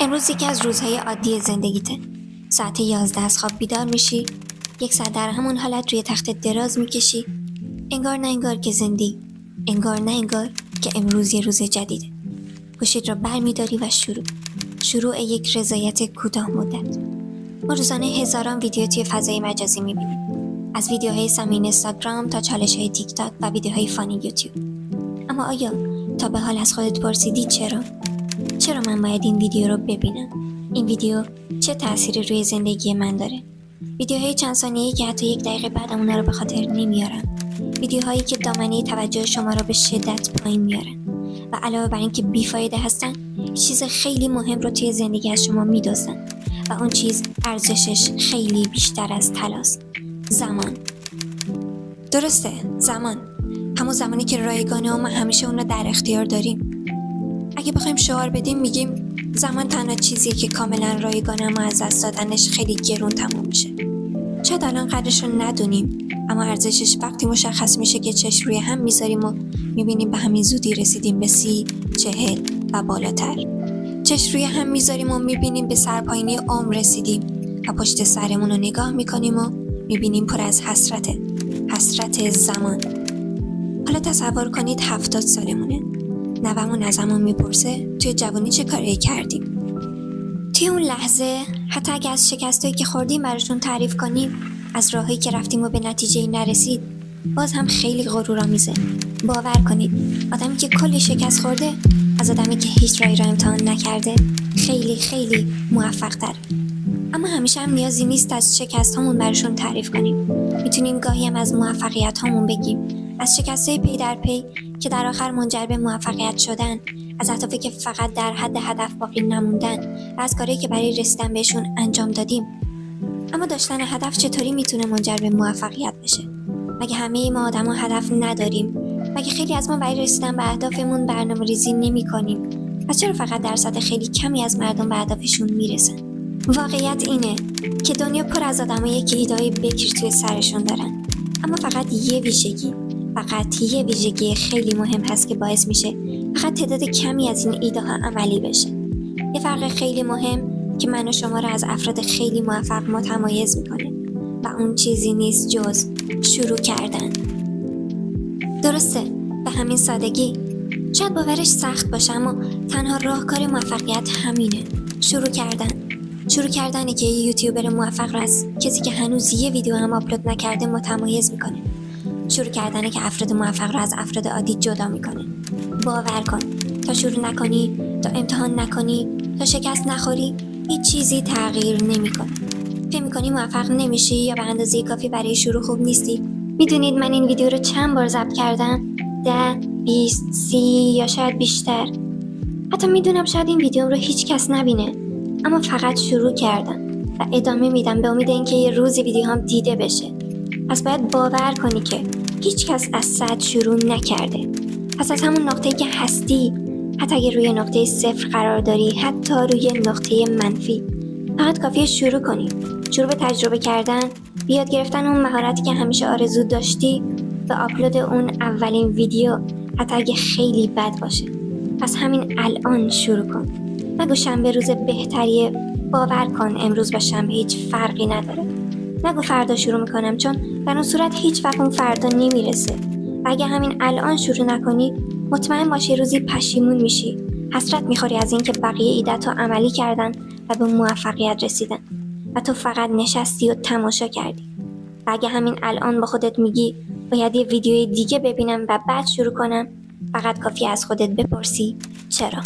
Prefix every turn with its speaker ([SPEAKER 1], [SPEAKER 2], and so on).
[SPEAKER 1] امروز یکی از روزهای عادی زندگیته. ساعت 11 از خواب بیدار میشی، 1 ساعت در همون حالت روی تخت دراز میکشی. انگار نه انگار که زندی، انگار نه انگار که امروز یه روز جدیده. گوشیت رو برمیداری و شروع یک رضایت کوتاه مدت. ما روزانه هزاران ویدیو توی فضای مجازی میبینیم، از ویدیوهای سمین اینستاگرام تا چالش‌های تیک تاک و ویدیوهای فانی یوتیوب. اما آیا تا به حال از خودت پرسیدی چرا من باید این ویدیو رو ببینم؟ این ویدیو چه تأثیری روی زندگی من داره؟ ویدیوهای چند ثانیه‌ای که حتی 1 دقیقه بعدم اونا رو به خاطر نمیارم. ویدیوهایی که دامنه توجه شما رو به شدت پایین میارن و علاوه بر اینکه بیفایده هستن، چیز خیلی مهم رو توی زندگی از شما میدوزن و اون چیز ارزشش خیلی بیشتر از طلاست. زمان. درسته، زمان. همون زمانی که رایگانه و ما همیشه اون رو در اختیار داریم. اگه بخوایم شعار بدیم میگیم زمان تنها چیزیه که کاملا رایگانه، اما از دست دادنش خیلی گرون تموم میشه. شاید الان قدرش رو ندونیم، اما ارزشش وقتی مشخص میشه که چشم روی هم میذاریم و میبینیم به همین زودی رسیدیم به 30، 40 و بالاتر. چشم روی هم میذاریم و میبینیم به سرپایینی عمر رسیدیم و پشت سرمون رو نگاه میکنیم و میبینیم پر از حسرت زمان. حالا تصور کنید 70 سالمونه. نوه‌مون ازمون میپرسه توی جوانی چه کاری کردیم؟ توی اون لحظه حتی اگه از شکستایی که خوردیم براشون تعریف کنیم، از راهایی که رفتیم و به نتیجه‌ای نرسید، باز هم خیلی غرورآمیزه. باور کنید آدمی که کلی شکست خورده از آدمی که هیچ راهی را امتحان نکرده خیلی موفق‌تر. اما همیشه هم نیازی نیست از شکست هامون براشون تعریف کنیم. میتونیم گاهی هم از موفقیت هامون بگیم، از شکست‌های پی در پی که در آخر منجر به موفقیت شدن، از اهدافی که فقط در حد هدف باقی نموندن و از کارهایی که برای رسیدن بهشون انجام دادیم. اما داشتن هدف چطوری میتونه منجر به موفقیت بشه؟ مگه همه ما آدما هدف نداریم؟ مگه خیلی از ما برای رسیدن به اهدافمون برنامه‌ریزی نمی‌کنیم؟ پس چرا فقط درصد خیلی کمی از مردم به هدفشون میرسن؟ واقعیت اینه که دنیا پر از آدمایی که ایده‌های بکر توی سرشون دارن، اما فقط یه ویژگی خیلی مهم هست که باعث میشه فقط تعداد کمی از این ایده ها عملی بشه. یه فرق خیلی مهم که من و شما رو از افراد خیلی موفق متمایز میکنه و اون چیزی نیست جز شروع کردن. درسته، به همین سادگی. شاید باورش سخت باشه، اما تنها راهکار موفقیت همینه. شروع کردنه که یه یوتیوبر موفق رو از کسی که هنوز یه ویدیو هم آپلود نکرده متمایز میکنه. شروع کردنه که افراد موفق رو از افراد عادی جدا میکنه. باور کن، تا شروع نکنی، تا امتحان نکنی، تا شکست نخوری، هیچ چیزی تغییر نمیکنه. فکر میکنی موفق نمیشی یا به اندازه کافی برای شروع خوب نیستی؟ میدونید من این ویدیو رو چند بار ضبط کردم؟ 10، 20، 30 یا شاید بیشتر. حتی میدونم شاید این ویدیو رو هیچ کس نبینه، اما فقط شروع کردم و ادامه میدم به امید اینکه یه روزی ویدیو هم دیده بشه. پس باید باور کنی که هیچ کس از 100 شروع نکرده. پس از همون نقطه‌ای که هستی، حتی اگه روی نقطه 0 قرار داری، حتی روی نقطه منفی، فقط کافیه شروع کنی. شروع به تجربه کردن، به یاد گرفتن اون مهارتی که همیشه آرزو داشتی، به آپلود اون اولین ویدیو، حتی اگه خیلی بد باشه. پس همین الان شروع کن. نگو شنبه روز بهتریه. باور کن امروز با شنبه هیچ فرقی نداره. نگو فردا شروع میکنم، چون در اون صورت هیچ وقت اون فردا نمیرسه. و اگه همین الان شروع نکنی، مطمئن باشی روزی پشیمون میشی. حسرت میخوری از این که بقیه ایده‌تو عملی کردن و به موفقیت رسیدن و تو فقط نشستی و تماشا کردی. و اگه همین الان با خودت میگی باید یه ویدیوی دیگه ببینم و بعد شروع کنم، فقط کافی از خودت بپرسی چرا.